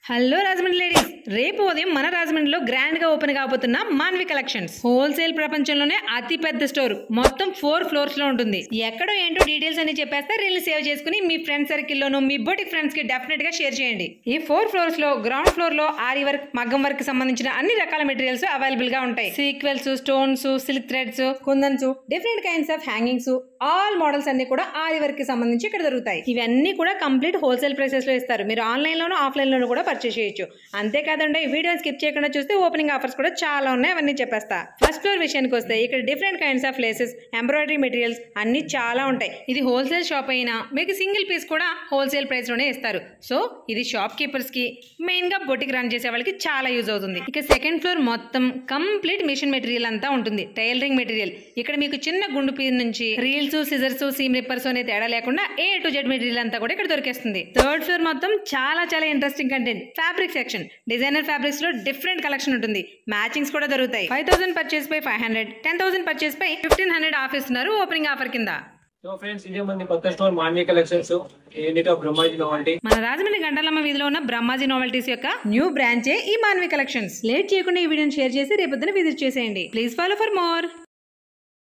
Hello Rajahmundry ladies, రేపు ఉదయం మన రాజమండ్రిలో గ్రాండ్ గా ఓపెన్ కాబోతున్న మాన్వి కలెక్షన్స్ హోల్సేల్ ప్రపంచంలోనే అతి పెద్ద స్టోర్. మొత్తం 4 ఫ్లోర్స్ లో ఉంటుంది. ఎక్కడో ఏంటో డీటెయిల్స్ అని చెప్పేస్తే రీల్ సేవ్ చేసుకుని మీ ఫ్రెండ్ సర్కిల్ లోను మీ బోటిక్ ఫ్రెండ్స్ కి డెఫినెట్ గా షేర్ చేయండి. ఈ 4 ఫ్లోర్స్ లో గ్రౌండ్ ఫ్లోర్ లో ఆరి వర్క్, మగ్గం వర్క్ సంబంధించిన అన్ని రకాల మెటీరియల్స్ అవైలబుల్ గా ఉంటాయి. Sequels, stones, silk threads, kundans, different kinds of hangings, all models అన్ని కూడా ఆరి వర్క్ కి సంబంధించి ఇక్కడ దొరుకుతాయి. ఇవన్నీ కూడా కంప్లీట్ హోల్సేల్ ప్రైసెస్ లో ఇస్తారు. మీరు ఆన్లైన్ లోను ఆఫ్లైన్ లోను కూడా పర్చేస్ చేయొచ్చు. అంతేకాదండి, ఈ వీడియోని స్కిప్ చేయకుండా చూస్తే ఓపెనింగ్ ఆఫర్స్ కూడా చాలా ఉన్నాయి, అవన్నీ చెప్పేస్తా. ఫస్ట్ ఫ్లోర్ విషయానికి వస్తే ఇక్కడ different kinds of laces, embroidery materials అన్ని చాలా ఉంటాయి. ఇది హోల్సేల్ షాప్ అయినా మీకు సింగిల్ పీస్ కూడా హోల్సేల్ ప్రైస్ లోనే ఇస్తారు. సో ఇది షాప్ కీపర్స్ కి, మెయిన్ గా బొటిక్ రన్ చేసే వాళ్ళకి చాలా యూజ్ అవుతుంది. ఇక సెకండ్ ఫ్లోర్ మొత్తం కంప్లీట్ మిషన్ మెటీరియల్ అంతా ఉంటుంది. టైలరింగ్ మెటీరియల్ ఇక్కడ మీకు చిన్న గుండు పీస్ నుంచి రీల్స్, సిజర్స్, సీమ్ రిప్పర్స్ అనే తేడా లేకుండా A to Z మెటీరియల్ అంతా కూడా ఇక్కడ దొరికేస్తుంది. థర్డ్ ఫ్లోర్ మొత్తం చాలా interesting content. Fabric section, designer fabrics లో డిఫరెంట్ కలెక్షన్ ఉంటుంది. మ్యాచింగ్స్ కూడా దొరుకుతాయి. 5000 పర్చేస్ పై 500, 10,000 పర్చేస్ పై 1500 ఆఫ్ ఇస్తున్నారు ఓపెనింగ్ ఆఫర్ కింద. సో ఫ్రెండ్స్, ఇదే మన కొత్త store Manvi collections. Unit of Brahmaji novelty. మన రాజమండ్రి గంటలమ్మ వీధిలో ఉన్న బ్రహ్మాజీ నోవెల్టీస్ యొక్క న్యూ బ్రాంచే ఈ మాన్వి కలెక్షన్స్. లేట్ చేయకుండా ఈ వీడియోని షేర్ చేసి రేపొద్దున విజిట్ చేసేయండి. Please follow for more.